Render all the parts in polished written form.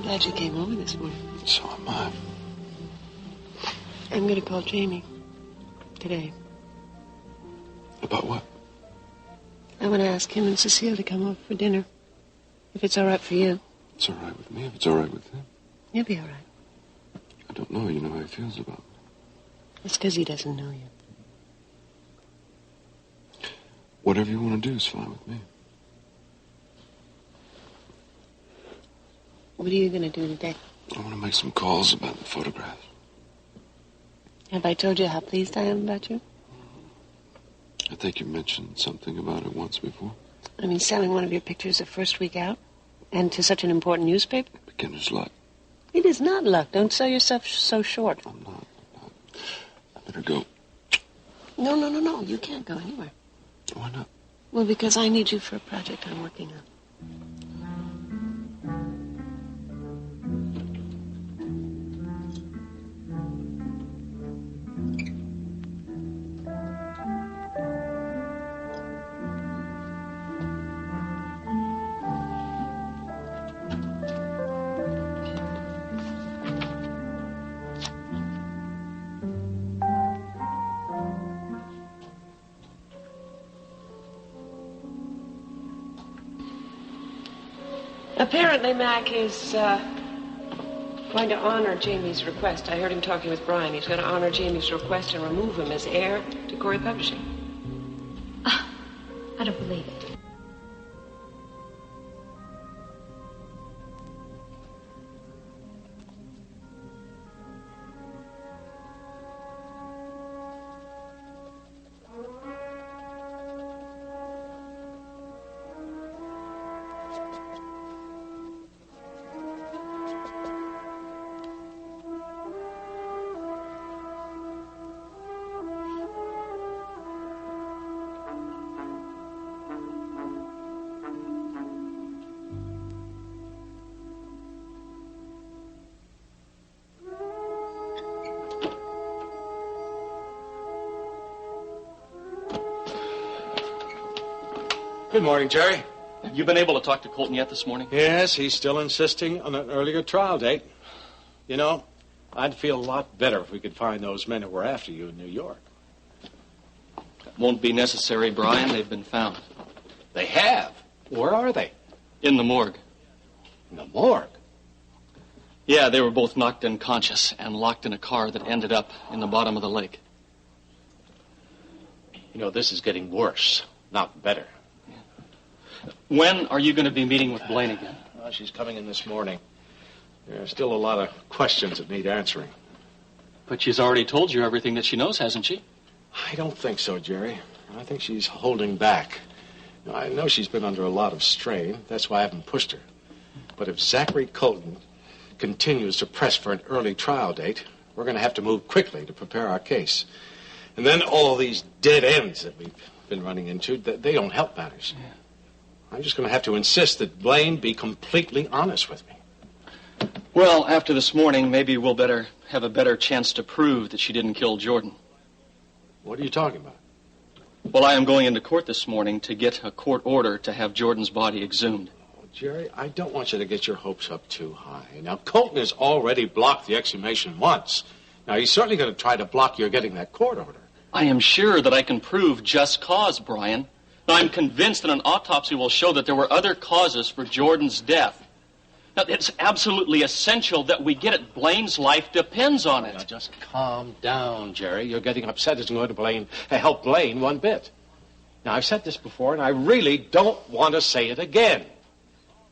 glad you came over this morning. So am I. I'm going to call Jamie today. About what? I want to ask him and Cecile to come over for dinner. If it's all right for you. It's all right with me if it's all right with him. He'll be all right. I don't know. You know how he feels about me. It's because he doesn't know you. Whatever you want to do is fine with me. What are you going to do today? I want to make some calls about the photographs. Have I told you how pleased I am about you? I think you mentioned something about it once before. I mean, selling one of your pictures the first week out? And to such an important newspaper? Beginner's luck. It is not luck. Don't sell yourself so short. I'm not. I better go. No. You can't go anywhere. Why not? Well, because I need you for a project I'm working on. Apparently, Mac is going to honor Jamie's request. I heard him talking with Brian. He's going to honor Jamie's request and remove him as heir to Corey Publishing. I don't believe it. Good morning, Jerry. You been able to talk to Colton yet this morning? Yes, he's still insisting on an earlier trial date. You know, I'd feel a lot better if we could find those men who were after you in New York. That won't be necessary, Brian. They've been found. They have? Where are they? In the morgue. In the morgue? Yeah, they were both knocked unconscious and locked in a car that ended up in the bottom of the lake. You know, this is getting worse, not better. When are you going to be meeting with Blaine again? Well, she's coming in this morning. There are still a lot of questions that need answering. But she's already told you everything that she knows, hasn't she? I don't think so, Jerry. I think she's holding back. Now, I know she's been under a lot of strain. That's why I haven't pushed her. But if Zachary Colton continues to press for an early trial date, we're going to have to move quickly to prepare our case. And then all these dead ends that we've been running into, they don't help matters. Yeah. I'm just going to have to insist that Blaine be completely honest with me. Well, after this morning, maybe we'll better have a better chance to prove that she didn't kill Jordan. What are you talking about? Well, I am going into court this morning to get a court order to have Jordan's body exhumed. Oh, Jerry, I don't want you to get your hopes up too high. Now, Colton has already blocked the exhumation once. Now, he's certainly going to try to block your getting that court order. I am sure that I can prove just cause, Brian. I'm convinced that an autopsy will show that there were other causes for Jordan's death. Now, it's absolutely essential that we get it. Blaine's life depends on it. Now, just calm down, Jerry. You're getting upset. Isn't going to help Blaine one bit. Now, I've said this before, and I really don't want to say it again.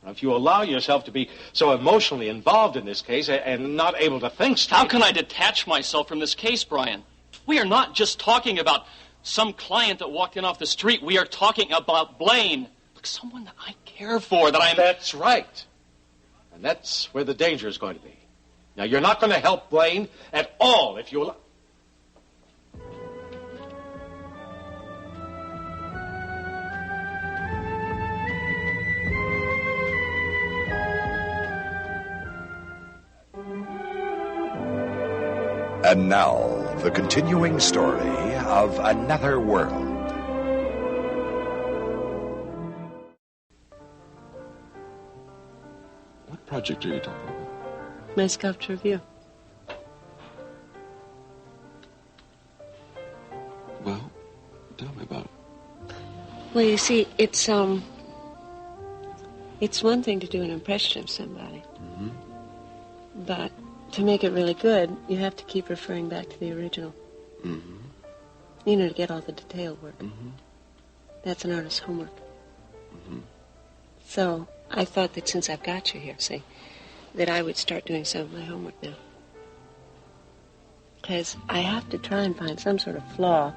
Now, if you allow yourself to be so emotionally involved in this case and not able to think straight... How can I detach myself from this case, Brian? We are not just talking about some client that walked in off the street. We are talking about Blaine. Look, someone that I care for, that I'm... That's right. And that's where the danger is going to be. Now, you're not going to help Blaine at all if you allow... And now, the continuing story of Another World. What project are you talking about? my sculpture of you. Well, tell me about it. Well, you see, it's one thing to do an impression of somebody. Mm-hmm. But to make it really good, you have to keep referring back to the original. Mm-hmm. You know, to get all the detail work. Mm-hmm. That's an artist's homework. Mm-hmm. So I thought that since I've got you here, see, that I would start doing some of my homework now. Because I have to try and find some sort of flaw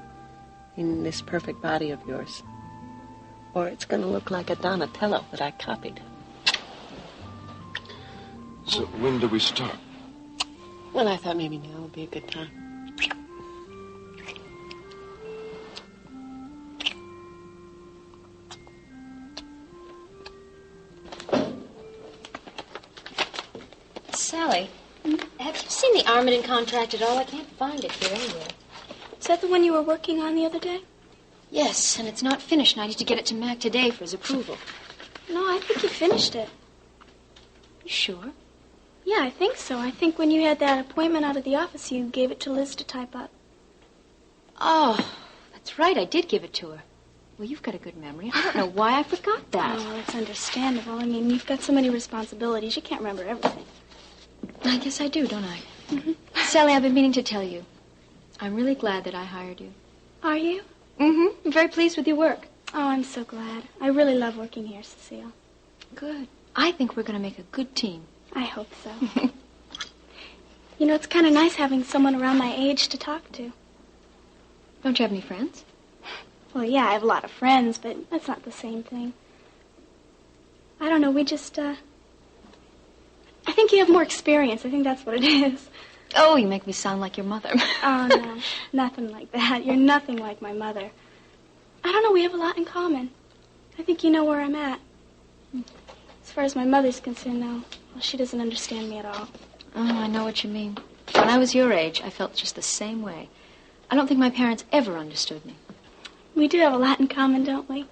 in this perfect body of yours. Or it's going to look like a Donatello that I copied. So when do we start? Well, I thought maybe now would be a good time. Sally, have you seen the Armaden contract at all? I can't find it here anywhere. Is that the one you were working on the other day? Yes, and it's not finished, and I need to get it to Mac today for his approval. No, I think you finished it. You sure? Yeah, I think so. I think when you had that appointment out of the office, you gave it to Liz to type up. Oh, that's right. I did give it to her. Well, you've got a good memory. I don't know why I forgot that. Oh, well, it's understandable. I mean, you've got so many responsibilities. You can't remember everything. I guess I do, don't I? Mm-hmm. Sally, I've been meaning to tell you. I'm really glad that I hired you. Are you? Mm-hmm. I'm very pleased with your work. Oh, I'm so glad. I really love working here, Cecile. Good. I think we're going to make a good team. I hope so. You know, it's kind of nice having someone around my age to talk to. Don't you have any friends? Well, yeah, I have a lot of friends, but that's not the same thing. I don't know, we just, I think you have more experience. I think that's what it is. Oh, you make me sound like your mother. Oh, no, nothing like that. You're nothing like my mother. I don't know, we have a lot in common. I think you know where I'm at. As far as my mother's concerned, though, well, she doesn't understand me at all. Oh, I know what you mean. When I was your age, I felt just the same way. I don't think my parents ever understood me. We do have a lot in common, don't we?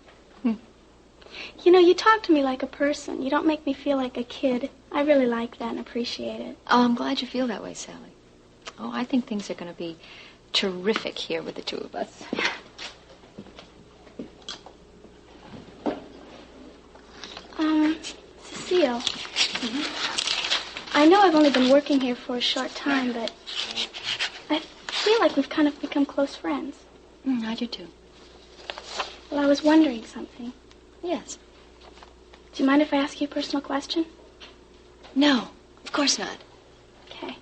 You know, you talk to me like a person. You don't make me feel like a kid. I really like that and appreciate it. Oh, I'm glad you feel that way, Sally. Oh, I think things are going to be terrific here with the two of us. Cecile. I know I've only been working here for a short time, but I feel like we've kind of become close friends. I do, too. Well, I was wondering something. Yes. Do you mind if I ask you a personal question? No, of course not. Okay.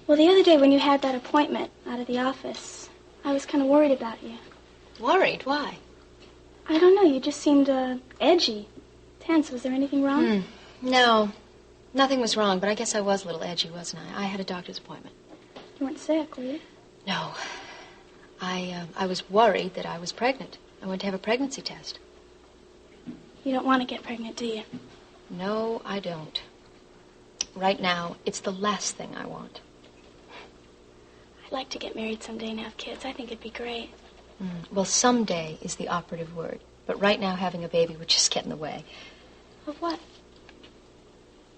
Well, the other day when you had that appointment out of the office, I was kind of worried about you. Worried? Why? I don't know. You just seemed edgy, tense. Was there anything wrong? No, nothing was wrong, but I guess I was a little edgy, wasn't I? I had a doctor's appointment. You weren't sick, were you? No. I was worried that I was pregnant. I went to have a pregnancy test. You don't want to get pregnant, do you? No, I don't. Right now, it's the last thing I want. I'd like to get married someday and have kids. I think it'd be great. Well, someday is the operative word. But right now, having a baby would just get in the way. Of what?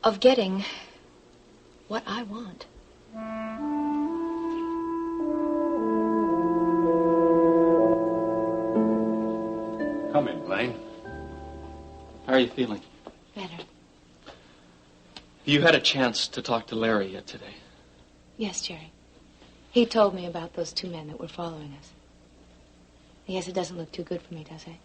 Of getting what I want. Come in, Blaine. How are you feeling? Better. You had a chance to talk to Larry yet today? Yes, Jerry. He told me about those two men that were following us. I guess it doesn't look too good for me, does it?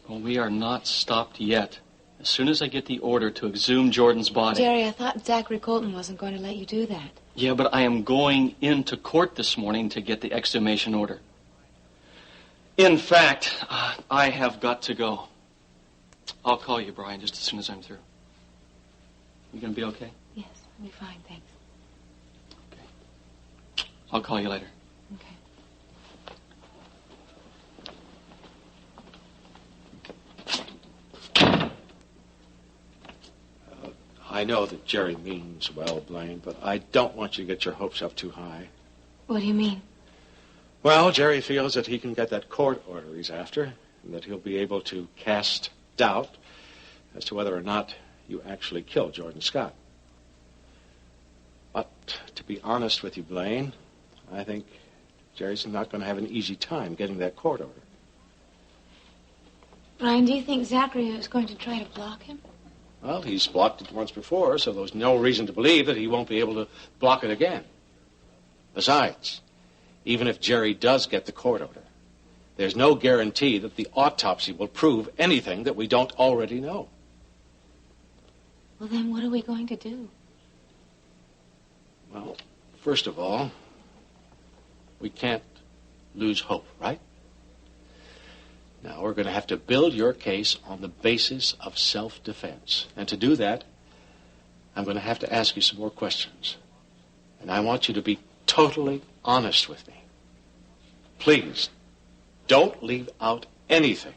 Well, we are not stopped yet. As soon as I get the order to exhume Jordan's body... Jerry, I thought Zachary Colton wasn't going to let you do that. Yeah, but I am going into court this morning to get the exhumation order. In fact, I have got to go. I'll call you, Brian, just as soon as I'm through. You gonna be okay? Yes, I'll be fine, thanks. Okay. I'll call you later. Okay. I know that Jerry means well, Blaine, but I don't want you to get your hopes up too high. What do you mean? Well, Jerry feels that he can get that court order he's after, and that he'll be able to cast doubt as to whether or not you actually killed Jordan Scott. be honest with you, Blaine, I think Jerry's not going to have an easy time getting that court order. Brian, do you think Zachary is going to try to block him? Well, he's blocked it once before, so there's no reason to believe that he won't be able to block it again. Besides, even if Jerry does get the court order, there's no guarantee that the autopsy will prove anything that we don't already know. Well, then what are we going to do? Well, first of all, we can't lose hope, right? Now, we're going to have to build your case on the basis of self-defense. And to do that, I'm going to have to ask you some more questions. And I want you to be totally honest with me. Please, don't leave out anything.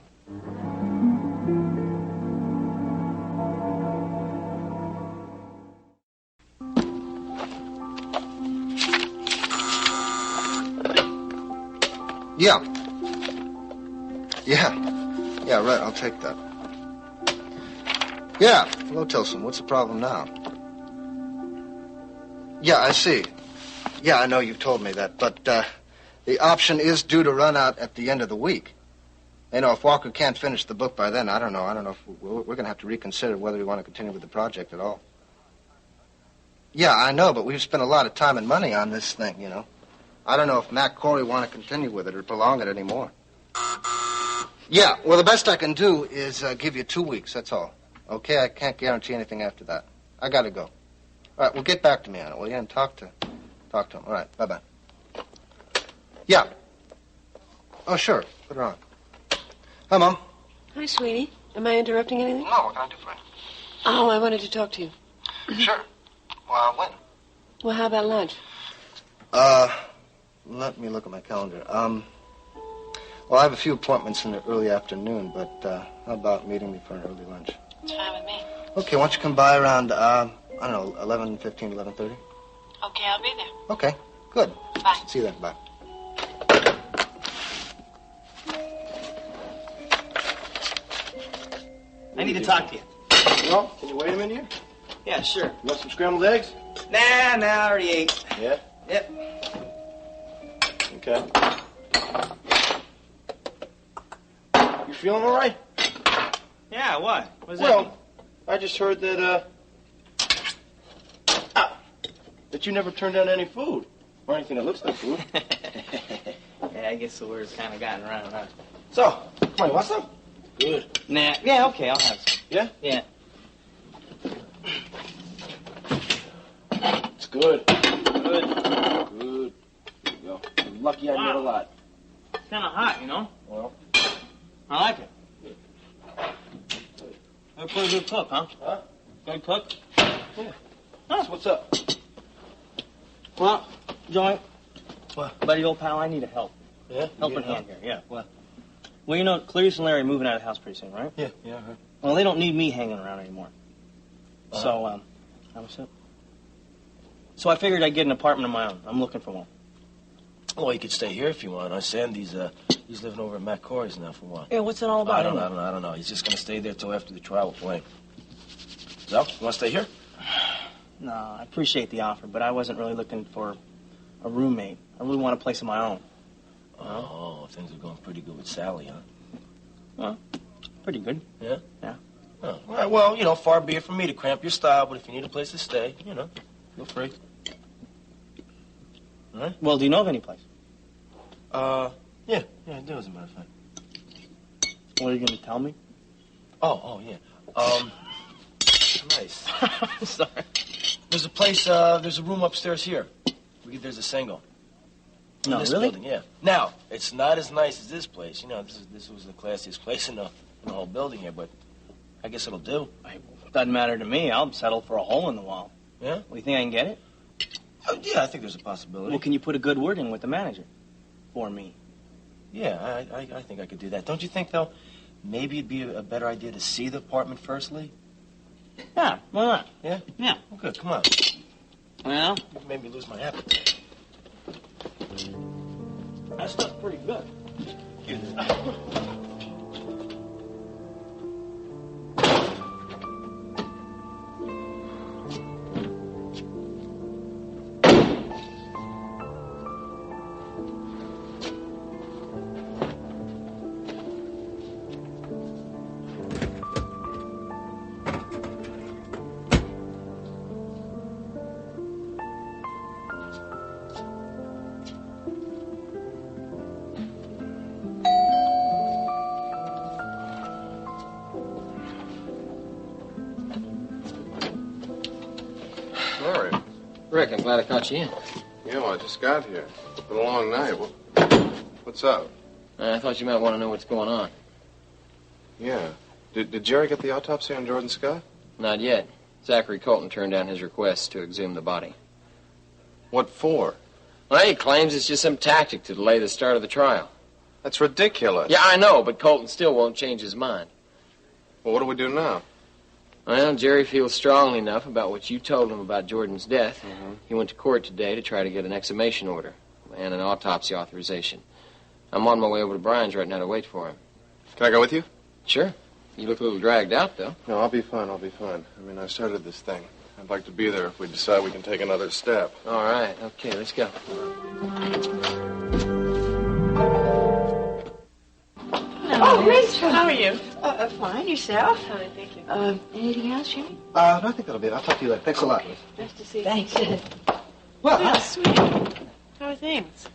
Yeah. Yeah, right, I'll take that. Yeah, hello, Tilson. What's the problem now? Yeah, I see. Yeah, I know you've told me that, but the option is due to run out at the end of the week. You know, if Walker can't finish the book by then, I don't know if we're going to have to reconsider whether we want to continue with the project at all. Yeah, I know, but we've spent a lot of time and money on this thing, you know. I don't know if Mac Corey want to continue with it or prolong it anymore. Yeah, well, the best I can do is give you 2 weeks, that's all. Okay, I can't guarantee anything after that. I got to go. All right, well, get back to me on it, will you? And talk to him. All right, bye-bye. Yeah. Oh, sure, put her on. Hi, Mom. Hi, sweetie. Am I interrupting anything? No, what can I do for you? Oh, I wanted to talk to you. Sure. Well, when? Well, how about lunch? Let me look at my calendar. Well, I have a few appointments in the early afternoon, but how about meeting me for an early lunch? It's fine with me. Okay, why don't you come by around, I don't know, 11:15, 11:30? Okay, I'll be there. Okay, good. Bye. See you then, bye. I need to talk to you. Well, can you wait a minute here? Yeah, sure. You want some scrambled eggs? Nah, I already ate. Yeah? Yep. Okay. You feeling all right? Yeah, what? What's Well, I just heard that, that you never turned down any food. Or anything that looks like food. Yeah, I guess the word's kind of gotten around, huh? So, come on, you want some? Good. Nah, yeah, okay, I'll have some. Yeah? Yeah. It's good. Good. Good. There you go. You're lucky I made a lot. It's kind of hot, you know? Well. I like it. You're a pretty good cook, huh? Huh? Good cook? Yeah. Huh? So what's up? Well, Joey, What? buddy, old pal, I need a help. Yeah? Helping hand here, yeah. What? Well, you know, Clarice and Larry are moving out of the house pretty soon, right? Yeah, I heard. Well, they don't need me hanging around anymore. So, how was it? So I figured I'd get an apartment of my own. I'm looking for one. Well, you could stay here if you want. Sandy's living over at Matt Corey's now for a while. Yeah, what's it all about? I don't know. He's just going to stay there till after the trial with Blaine. So, you want to stay here? No, I appreciate the offer, but I wasn't really looking for a roommate. I really want a place of my own. Oh, things are going pretty good with Sally, huh? Well, pretty good. Yeah? Yeah. Oh, all right, well, you know, far be it from me to cramp your style, but if you need a place to stay, you know, feel free. All right? Well, do you know of any place? Yeah, I do, as a matter of fact. What are you going to tell me? Oh, yeah. Nice. Sorry. There's a place, there's a room upstairs here. There's a single. No, this really? building, yeah. Now, it's not as nice as this place. You know, this was the classiest place in the whole building here, but I guess it'll do. It doesn't matter to me. I'll settle for a hole in the wall. Yeah? Well, you think I can get it? Yeah, I think there's a possibility. Well, can you put a good word in with the manager? For me. Yeah, I think I could do that. Don't you think, though, maybe it'd be a better idea to see the apartment first, Leigh? Yeah, why not? Yeah? Yeah. Well, good, come on. Well, You made me lose my appetite. that stuff's pretty good. Rick, I'm glad I caught you in. Yeah, well, I just got here. It's been a long night. What's up? I thought you might want to know what's going on. Yeah. Did Jerry get the autopsy on Jordan Scott? Not yet. Zachary Colton turned down his request to exhume the body. What for? Well, he claims it's just some tactic to delay the start of the trial. That's ridiculous. Yeah, I know, but Colton still won't change his mind. Well, what do we do now? Well, Jerry feels strongly enough about what you told him about Jordan's death. Mm-hmm. He went to court today to try to get an exhumation order and an autopsy authorization. I'm on my way over to Brian's right now to wait for him. Can I go with you? Sure. You look a little dragged out, though. No, I'll be fine. I mean, I started this thing. I'd like to be there if we decide we can take another step. All right. Okay, let's go. Oh, Rachel, how are you? Fine. Yourself? Fine, thank you. Anything else, Jimmy? No, I think that'll be it. I'll talk to you later. Thanks a lot. Nice to see you. Thanks. Well, Sweet. How are things?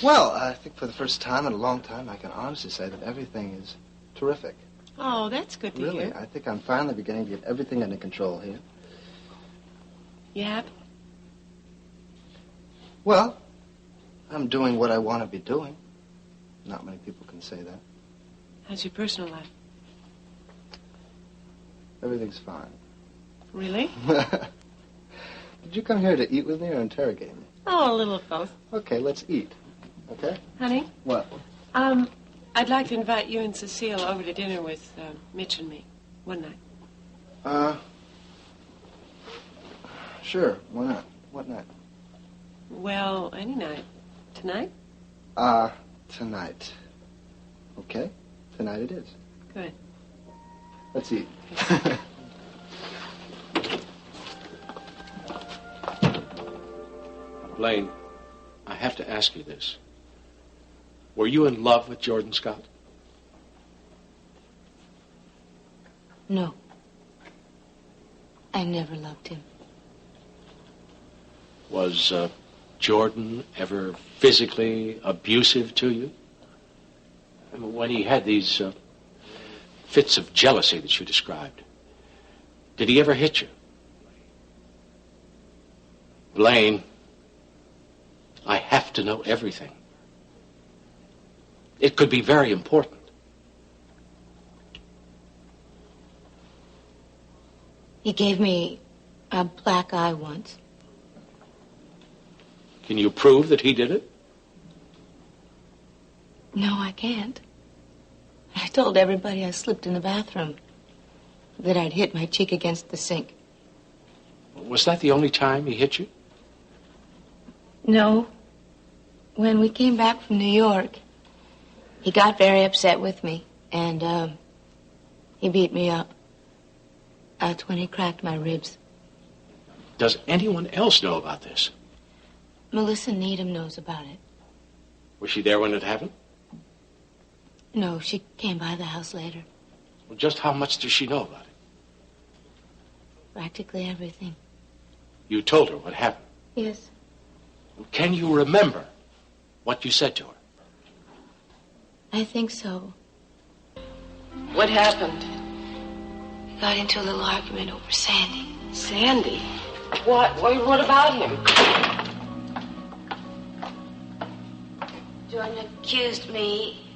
Well, I think for the first time in a long time, I can honestly say that everything is terrific. Oh, that's good to Really, hear. I think I'm finally beginning to get everything under control here. You happy? Well, I'm doing what I want to be doing. Not many people can say that. How's your personal life? Everything's fine. Really? Did you come here to eat with me or interrogate me? Oh, a little of both. Okay, let's eat. Okay? Honey? What? I'd like to invite you and Cecile over to dinner with Mitch and me one night. Sure. Why not? What night? Well, any night. Tonight? Tonight. Okay. Tonight it is. Good. Let's eat. Blaine, I have to ask you this. Were you in love with Jordan Scott? No. I never loved him. Was Jordan ever physically abusive to you? I mean, when he had these fits of jealousy that you described, did he ever hit you? Blaine, I have to know everything. It could be very important. He gave me a black eye once. Can you prove that he did it? No, I can't. I told everybody I slipped in the bathroom, that I'd hit my cheek against the sink. Was that the only time he hit you? No. When we came back from New York, he got very upset with me, and he beat me up. That's when he cracked my ribs. Does anyone else know about this? Melissa Needham knows about it. Was she there when it happened? No, she came by the house later. Well, just how much does she know about it? Practically everything. You told her what happened. Yes. Can you remember what you said to her? I think so. What happened? We got into a little argument over Sandy. Sandy? What about him? Jordan accused me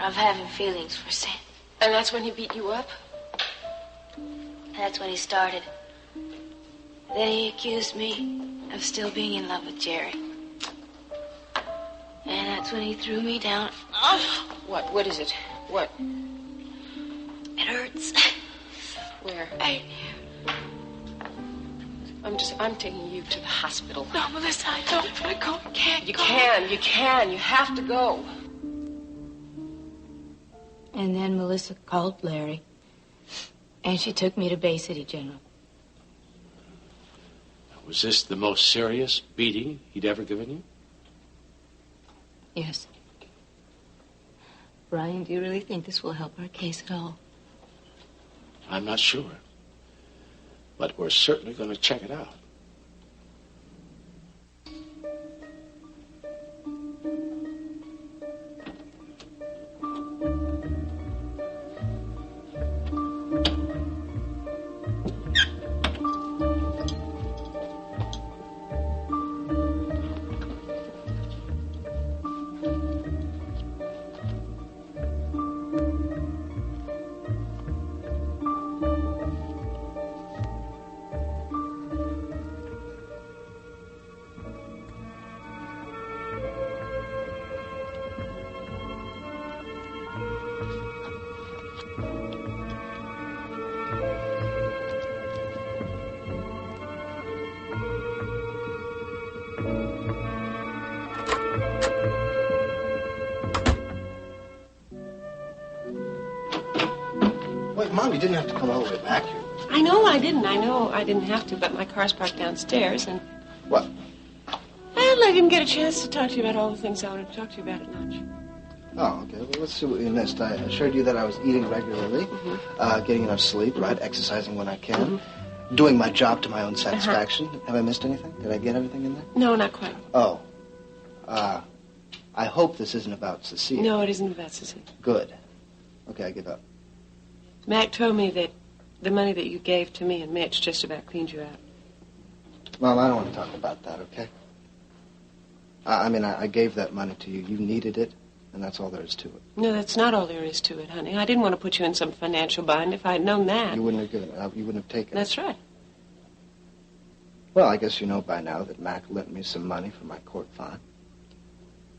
of having feelings for Sandy. And that's when he beat you up? That's when he started. Then he accused me of still being in love with Jerry. And that's when he threw me down. Oh, what is it? What? It hurts. Where? Right here. I'm taking you to the hospital. No, Melissa, I don't want to go. I can't You go. can. You have to go. And then Melissa called Larry. And she took me to Bay City General. Was this the most serious beating he'd ever given you? Yes. Brian, do you really think this will help our case at all? I'm not sure. But we're certainly going to check it out. Wait, Mom, you didn't have to come all the way back here. I know I didn't. I know I didn't have to, but my car's parked downstairs, and... What? Well, I didn't get a chance to talk to you about all the things I wanted to talk to you about at lunch. Oh, okay. Well, let's see what we missed. I assured you that I was eating regularly, getting enough sleep, right? Exercising when I can, doing my job to my own satisfaction. Have I missed anything? Did I get everything in there? No, not quite. Oh. I hope this isn't about Cecile. No, it isn't about Cecile. Good. Okay, I give up. Mac told me that the money that you gave to me and Mitch just about cleaned you out. Mom, I don't want to talk about that, okay? I gave that money to you. You needed it, and that's all there is to it. No, that's not all there is to it, honey. I didn't want to put you in some financial bind. If I had known that... You wouldn't have given it. You wouldn't have taken it. That's right. Well, I guess you know by now that Mac lent me some money for my court fine.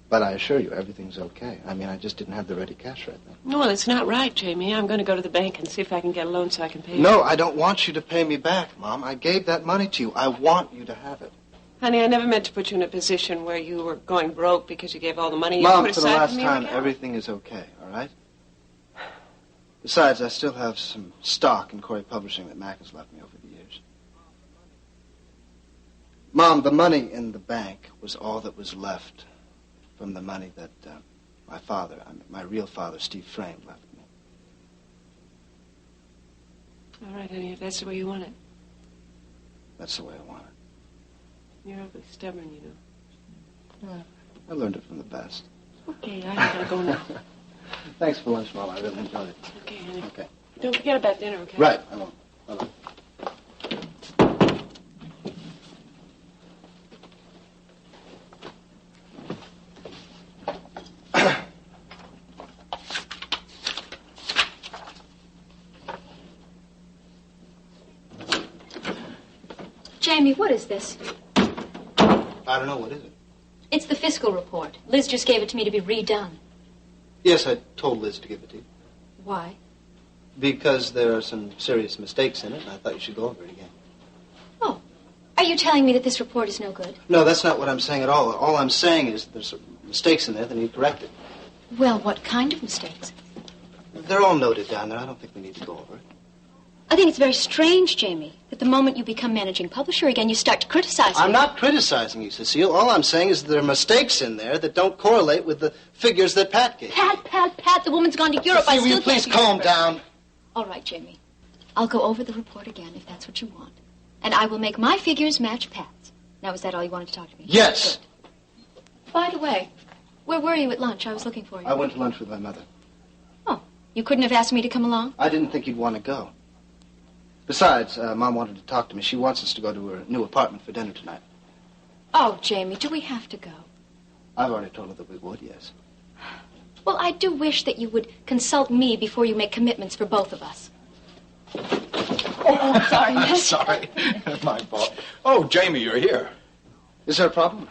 But I assure you, everything's okay. I just didn't have the ready cash right then. No, that's not right, Jamie. I'm going to go to the bank and see if I can get a loan so I can pay you. No, I don't want you to pay me back, Mom. I gave that money to you. I want you to have it. Honey, I never meant to put you in a position where you were going broke because you gave all the money you Mom, put for the aside last for me. time, everything is okay, all right? Besides, I still have some stock in Corey Publishing that Mac has left me over the years. Mom, the money in the bank was all that was left from the money that my real father, Steve Frame, left me. All right, honey, if that's the way you want it. That's the way I want it. You're awfully stubborn, you know. I learned it from the best. Okay, I gotta go now. Thanks for lunch, Mom. I really enjoyed it. Okay, honey. Okay. Don't forget about dinner, okay? Right, I won't. Bye-bye. Jamie, what is this? I don't know. What is it? It's the fiscal report. Liz just gave it to me to be redone. Yes, I told Liz to give it to you. Why? Because there are some serious mistakes in it, and I thought you should go over it again. Oh. Are you telling me that this report is no good? No, that's not what I'm saying at all. All I'm saying is there's some mistakes in there that need corrected. Well, what kind of mistakes? They're all noted down there. I don't think we need to go over it. I think it's very strange, Jamie, that the moment you become managing publisher again, you start to criticize me. I'm not criticizing you, Cecile. All I'm saying is there are mistakes in there that don't correlate with the figures that Pat gave. Pat, the woman's gone to Europe. Cecile, will you please calm down? All right, Jamie. I'll go over the report again if that's what you want. And I will make my figures match Pat's. Now, is that all you wanted to talk to me? Yes. Good. By the way, where were you at lunch? I was looking for you. I went to lunch with my mother. Oh, you couldn't have asked me to come along? I didn't think you'd want to go. Besides, Mom wanted to talk to me. She wants us to go to her new apartment for dinner tonight. Oh, Jamie, do we have to go? I've already told her that we would, yes. Well, I do wish that you would consult me before you make commitments for both of us. Oh, sorry, Miss. Sorry. My fault. Oh, Jamie, you're here. Is there a problem?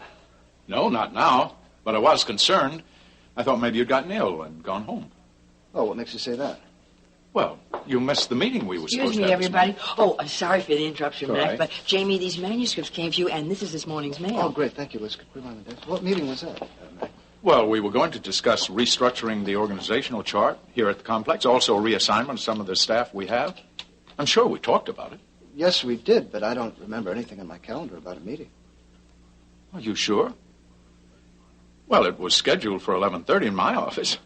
No, not now. But I was concerned. I thought maybe you'd gotten ill and gone home. Oh, what makes you say that? Well, you missed the meeting we were supposed to have. Excuse me, everybody. Oh, I'm sorry for the interruption, Mac, right. But Jamie, these manuscripts came to you, and this is this morning's mail. Oh, great. Thank you, Liz. Could we put it on the desk? What meeting was that, Mac? Well, we were going to discuss restructuring the organizational chart here at the complex, also reassignment of some of the staff we have. I'm sure we talked about it. Yes, we did, but I don't remember anything in my calendar about a meeting. Are you sure? Well, it was scheduled for 11:30 in my office.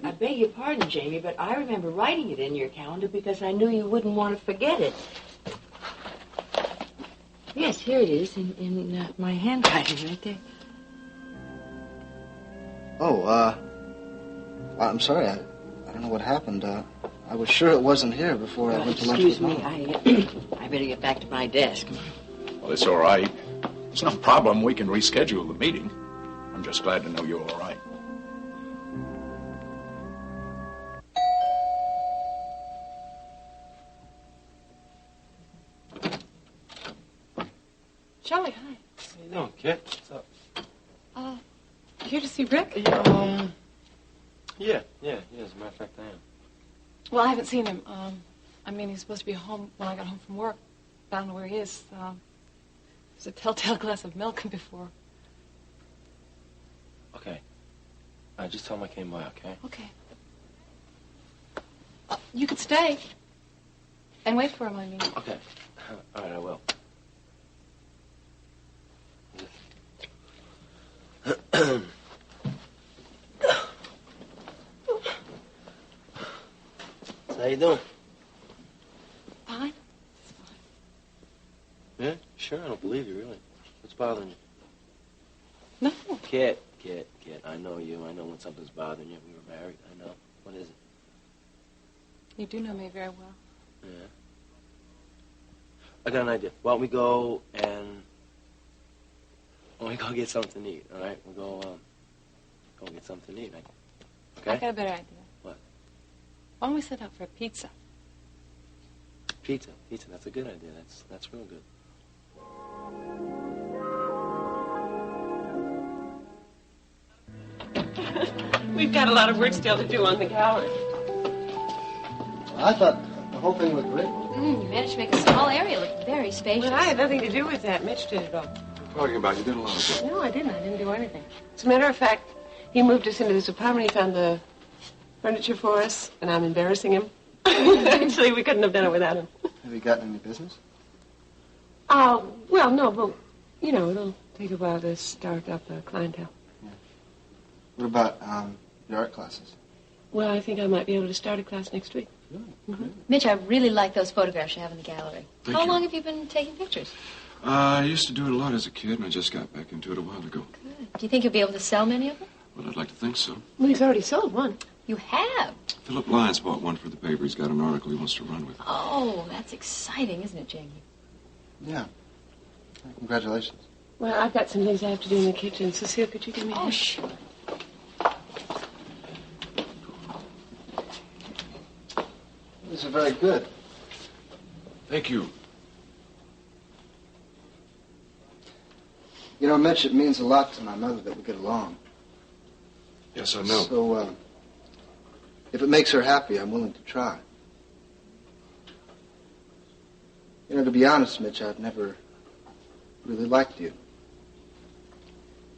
I beg your pardon, Jamie, but I remember writing it in your calendar because I knew you wouldn't want to forget it. Yes, here it is in my handwriting right there. Oh, I'm sorry. I don't know what happened. I was sure it wasn't here before I went to lunch with Mom. Excuse me, I better get back to my desk. Well, it's all right. It's no problem. We can reschedule the meeting. I'm just glad to know you're all right. Charlie, hi. How you doing, kid? What's up? Here to see Rick? Yeah, as a matter of fact, I am. Well, I haven't seen him. He's supposed to be home when I got home from work. I don't know where he is. a telltale glass of milk before. Okay. Just tell him I came by, okay? Okay. You could stay. And wait for him, I mean. Okay. All right, I will. So how you doing? Fine. Yeah? Sure, I don't believe you, really. What's bothering you? Nothing. Kid. I know you. I know when something's bothering you. We were married. I know. What is it? You do know me very well. Yeah. I got an idea. Why don't we go get something to eat, all right? We'll go get something to eat. Okay? I got a better idea. What? Why don't we set out for a pizza? Pizza. That's a good idea. That's real good. We've got a lot of work still to do on the gallery. I thought the whole thing looked great. You managed to make a small area look very spacious. Well, I had nothing to do with that. Mitch did it all. Talking about you did a lot of work. No, I didn't. I didn't do anything. As a matter of fact, he moved us into this apartment. He found the furniture for us, and I'm embarrassing him. Actually, we couldn't have done it without him. Have you gotten any business? Oh, well, no, but, you know, it'll take a while to start up a clientele. Yeah. What about your art classes? Well, I think I might be able to start a class next week. Mm-hmm. Mitch, I really like those photographs you have in the gallery. Thank How you. long have you been taking pictures? I used to do it a lot as a kid, and I just got back into it a while ago. Good. Do you think you'll be able to sell many of them? Well, I'd like to think so. Well, he's already sold one. You have? Philip Lyons bought one for the paper. He's got an article he wants to run with. Oh, that's exciting, isn't it, Jamie? Yeah. Congratulations. Well, I've got some things I have to do in the kitchen. Cecile, could you give me a hand? Sure. These are very good. Thank you. You know, Mitch, it means a lot to my mother that we get along. Yes, I know. So, if it makes her happy, I'm willing to try. You know, to be honest, Mitch, I've never really liked you.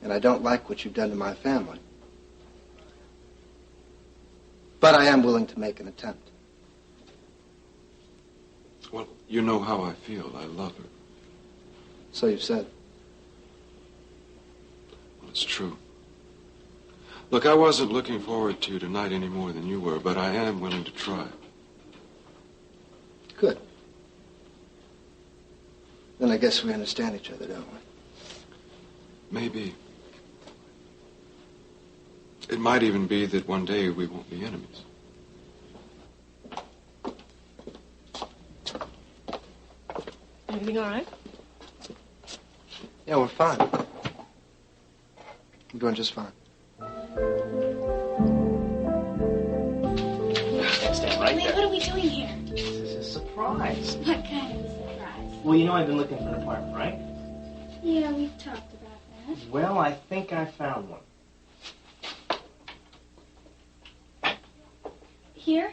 And I don't like what you've done to my family. But I am willing to make an attempt. Well, you know how I feel. I love her. So you've said. Well, it's true. Look, I wasn't looking forward to tonight any more than you were, but I am willing to try. Good. Then I guess we understand each other, don't we? Maybe. It might even be that one day we won't be enemies. Everything all right? Yeah, we're fine. We're doing just fine. Stand right Leigh, there. what are we doing here? This is a surprise. What kind of a surprise? Well, you know I've been looking for an apartment, right? Yeah, we've talked about that. Well, I think I found one. Here?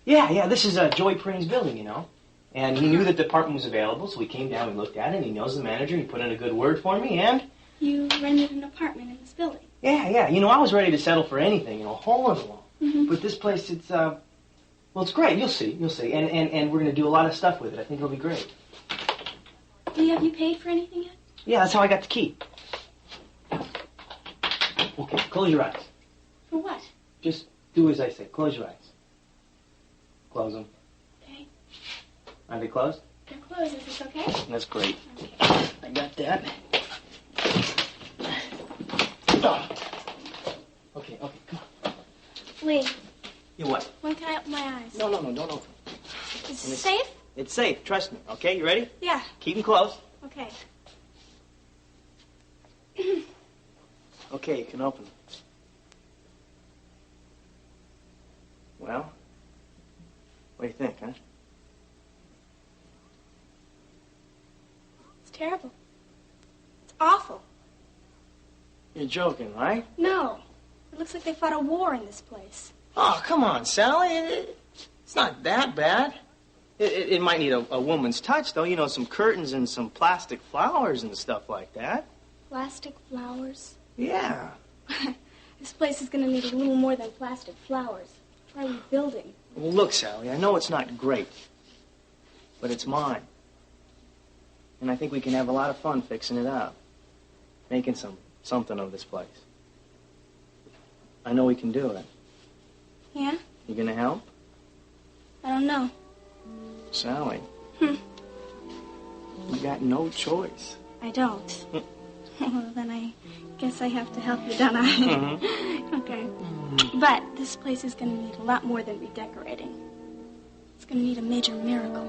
Yeah, this is Joey Pring's building, you know. And he knew that the apartment was available, so he came down and looked at it, and he knows the manager, and he put in a good word for me, and... You rented an apartment in this building. Yeah, you know, I was ready to settle for anything, you know, a hole in the wall. Mm-hmm. But this place, it's, well, it's great, you'll see. And we're going to do a lot of stuff with it. I think it'll be great. Have you paid for anything yet? Yeah, that's how I got the key. Okay, close your eyes. For what? Just do as I say. Close your eyes. Close them. Okay. Are they closed? They're closed. Is this okay? That's great. I got that. Oh. Okay, come on. Leigh, You what? when can I open my eyes? No, don't open. Is it safe? It's safe, trust me. Okay, you ready? Yeah. Keep them closed. Okay. Okay, you can open them. Well, what do you think, huh? It's terrible. It's awful. You're joking, right? No. It looks like they fought a war in this place. Oh, come on, Sally. It's not that bad. It might need a woman's touch, though. You know, some curtains and some plastic flowers and stuff like that. Plastic flowers? Yeah. This place is going to need a little more than plastic flowers. Try rebuilding. Well, look, Sally, I know it's not great, but it's mine. And I think we can have a lot of fun fixing it up. Making something of this place. I know we can do it. Yeah? You gonna help? I don't know. Sally. You got no choice. I don't. Well, then I guess I have to help you, don't I? Mm-hmm. Okay. But this place is going to need a lot more than redecorating. It's going to need a major miracle.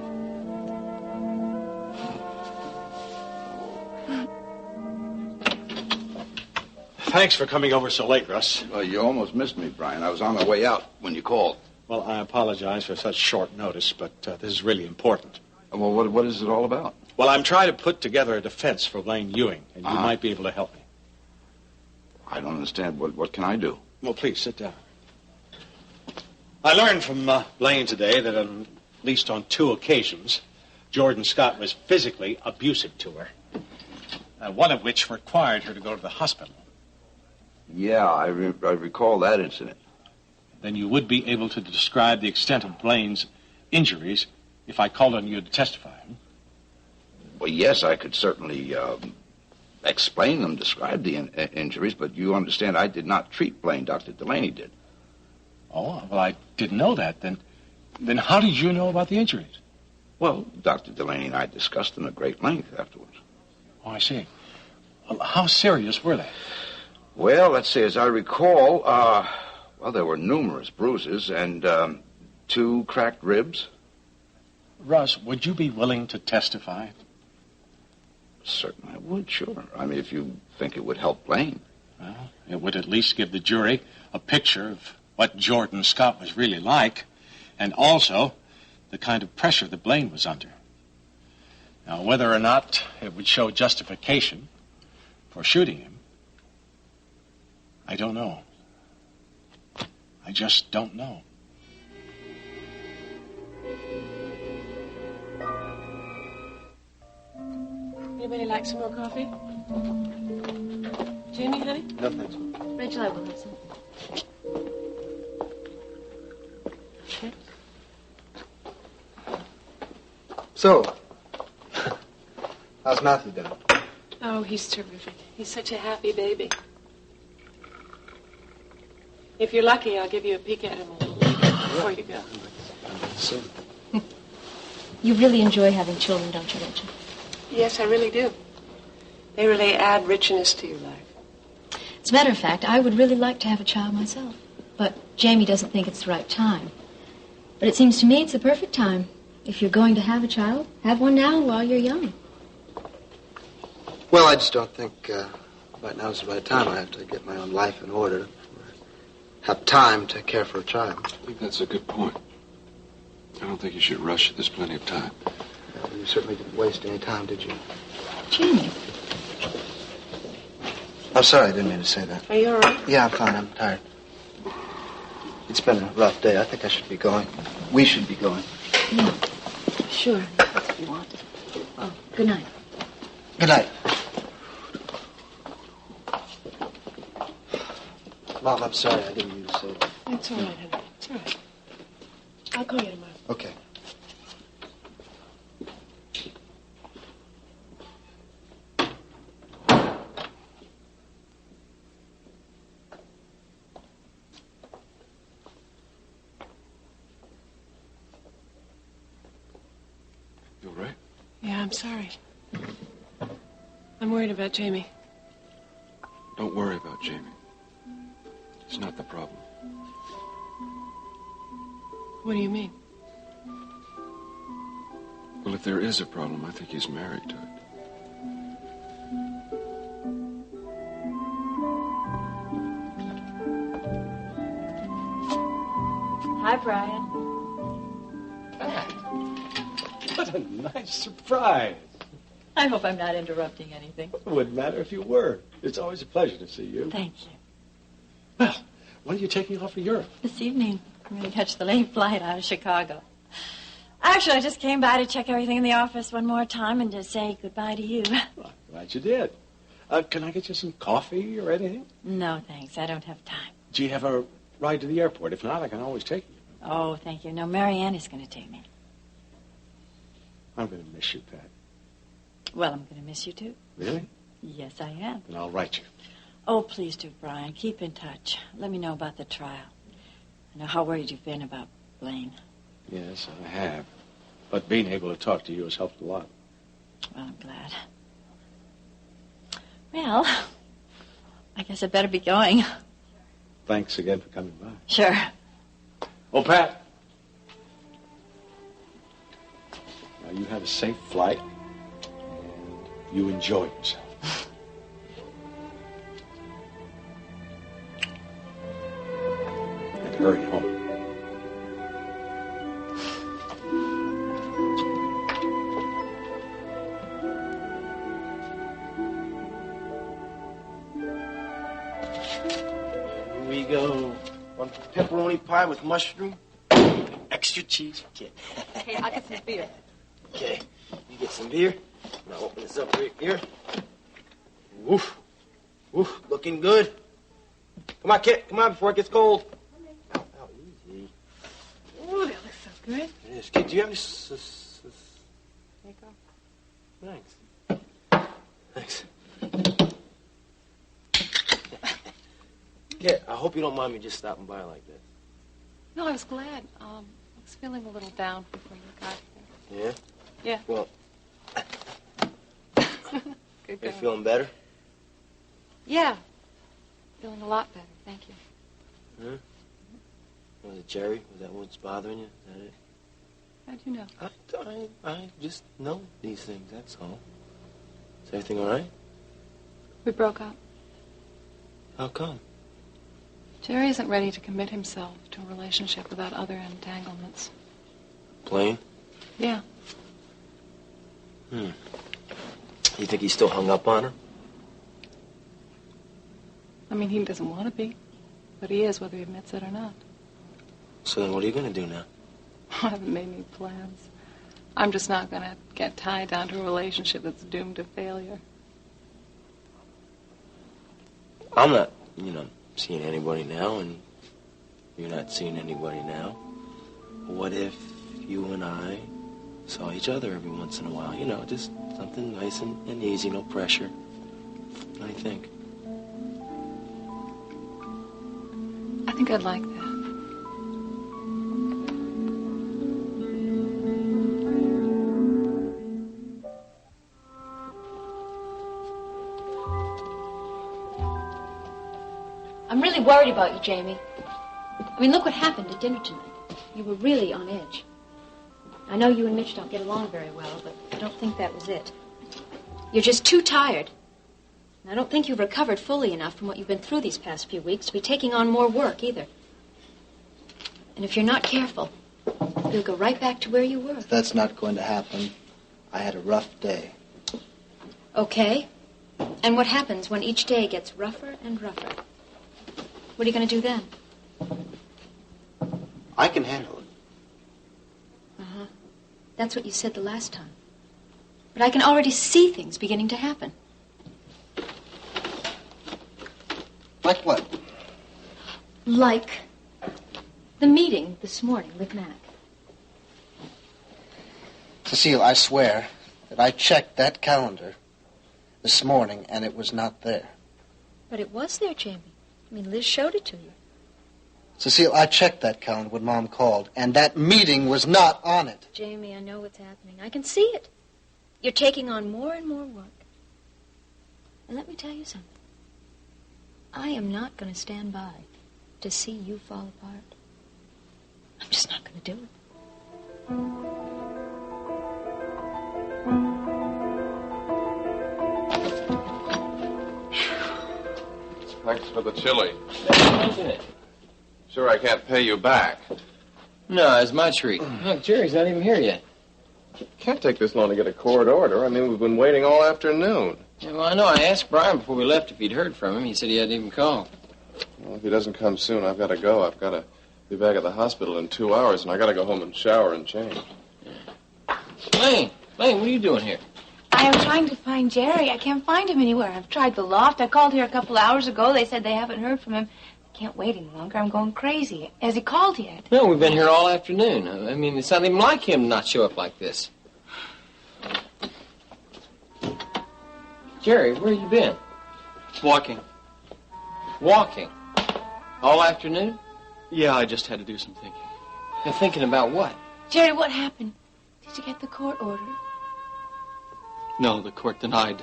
Thanks for coming over so late, Russ. Well, you almost missed me, Brian. I was on my way out when you called. Well, I apologize for such short notice, but this is really important. Well, what is it all about? Well, I'm trying to put together a defense for Blaine Ewing, and you might be able to help me. I don't understand. What can I do? Well, please, sit down. I learned from Blaine today that at least on 2 occasions, Jordan Scott was physically abusive to her, one of which required her to go to the hospital. Yeah, I recall that incident. Then you would be able to describe the extent of Blaine's injuries if I called on you to testify. Well, yes, I could certainly explain them, describe the injuries, but you understand I did not treat Blaine. Dr. Delaney did. Oh, well, I didn't know that. Then how did you know about the injuries? Well, Dr. Delaney and I discussed them at great length afterwards. Oh, I see. Well, how serious were they? Well, let's see, as I recall, there were numerous bruises and 2 cracked ribs. Russ, would you be willing to testify? Certainly I would, sure. I mean, if you think it would help Blaine. Well, it would at least give the jury a picture of what Jordan Scott was really like, and also the kind of pressure that Blaine was under. Now, whether or not it would show justification for shooting him, I don't know. I just don't know. Anybody like some more coffee? Jamie, honey? No, thanks. Rachel, I will have some. So, how's Matthew doing? Oh, he's terrific. He's such a happy baby. If you're lucky, I'll give you a peek at him before you go. You really enjoy having children, don't you, Rachel? Yes, I really do. They really add richness to your life. As a matter of fact, I would really like to have a child myself. But Jamie doesn't think it's the right time. But it seems to me it's the perfect time. If you're going to have a child, have one now while you're young. Well, I just don't think right now is the right time. I have to get my own life in order. Have time to care for a child. I think that's a good point. I don't think you should rush it. There's plenty of time. Well, you certainly didn't waste any time, did you? Jamie. I'm sorry, I didn't mean to say that. Are you all right? Yeah, I'm fine. I'm tired. It's been a rough day. I think I should be going. We should be going. Yeah, sure. That's what you want. Oh, good night. Good night. Mom, I'm sorry. I didn't mean to say that. It's all right, honey. It's all right. I'll call you tomorrow. Okay. You all right? Yeah, I'm sorry. I'm worried about Jamie. Don't worry about Jamie. It's not the problem. What do you mean? Well, if there is a problem, I think he's married to it. Hi, Brian. What a nice surprise. I hope I'm not interrupting anything. It wouldn't matter if you were. It's always a pleasure to see you. Thank you. Well, when are you taking off for Europe? This evening, I'm going to catch the late flight out of Chicago. Actually, I just came by to check everything in the office one more time and to say goodbye to you. Well, glad you did. Can I get you some coffee or anything? No, thanks. I don't have time. Do you have a ride to the airport? If not, I can always take you. Oh, thank you. No, Mary Ann is going to take me. I'm going to miss you, Pat. Well, I'm going to miss you, too. Really? Yes, I am. Then I'll write you. Oh, please do, Brian. Keep in touch. Let me know about the trial. I know how worried you've been about Blaine. Yes, I have. But being able to talk to you has helped a lot. Well, I'm glad. Well, I guess I better be going. Thanks again for coming by. Sure. Oh, Pat. Now, you have a safe flight, and you enjoy yourself. And hurry home. Here we go. One pepperoni pie with mushroom. Extra cheese for Kit. Hey, I'll get some beer. Okay, you get some beer. Now open this up right here. Woof. Woof, looking good. Come on, Kit. Come on before it gets cold. Ow, easy. Ooh, that looks so good. Yes, Kit, do you have any... There you go. Thanks. Kit, I hope you don't mind me just stopping by like this. No, I was glad. I was feeling a little down before you got Yeah? here. Yeah. Well, Good you going. feeling better? Yeah. Feeling a lot better. Thank you. Huh? Was it Jerry? Was that what's bothering you? Is that it? How'd you know? I just know these things, that's all. Is everything all right? We broke up. How come? Jerry isn't ready to commit himself to a relationship without other entanglements. Blaine? Yeah. You think he's still hung up on her? I mean, he doesn't want to be, but he is, whether he admits it or not. So then what are you going to do now? I haven't made any plans. I'm just not going to get tied down to a relationship that's doomed to failure. I'm not, seeing anybody now, and you're not seeing anybody now. What if you and I saw each other every once in a while? Just something nice and easy, no pressure. What do you think? I think I'd like that. I'm really worried about you, Jamie. I mean, look what happened at dinner tonight. You were really on edge. I know you and Mitch don't get along very well, but I don't think that was it. You're just too tired. And I don't think you've recovered fully enough from what you've been through these past few weeks to be taking on more work, either. And if you're not careful, you'll go right back to where you were. That's not going to happen. I had a rough day. Okay. And what happens when each day gets rougher and rougher? What are you going to do then? I can handle it. Uh-huh. That's what you said the last time. But I can already see things beginning to happen. Like what? Like the meeting this morning with Mac. Cecile, I swear that I checked that calendar this morning and it was not there. But it was there, Jamie. I mean, Liz showed it to you. Cecile, I checked that calendar when Mom called, and that meeting was not on it. Jamie, I know what's happening. I can see it. You're taking on more and more work. And let me tell you something. I am not going to stand by to see you fall apart. I'm just not going to do it. Thanks for the chili. Sure, I can't pay you back. No, it's my treat. Look, Jerry's not even here yet. Can't take this long to get a court order. I mean, we've been waiting all afternoon. Yeah, well, I know. I asked Brian before we left if he'd heard from him. He said he hadn't even called. Well, if he doesn't come soon, I've got to go. I've got to be back at the hospital in 2 hours, and I got to go home and shower and change. Yeah, Blaine, what are you doing here? I am trying to find Jerry. I can't find him anywhere. I've tried the loft. I called here a couple hours ago. They said they haven't heard from him. I can't wait any longer. I'm going crazy. Has he called yet? No, we've been here all afternoon. I mean, it's not even like him to not show up like this. Jerry, where have you been? Walking. Walking? All afternoon? Yeah, I just had to do some thinking. You're thinking about what? Jerry, what happened? Did you get the court order? No, the court denied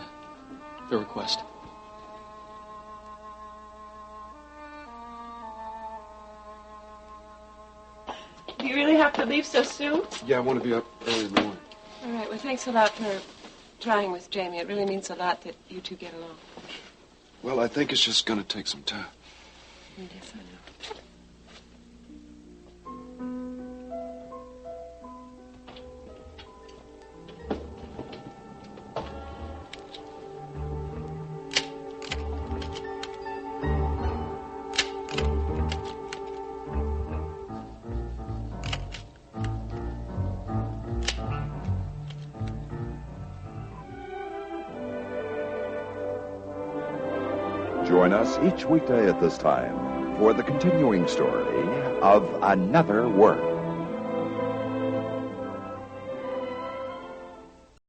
the request. Do you really have to leave so soon? Yeah, I want to be up early in the morning. All right, well, thanks a lot for trying with Jamie. It really means a lot that you two get along. Well, I think it's just going to take some time. Yes, I know. Join us each weekday at this time for the continuing story of Another World.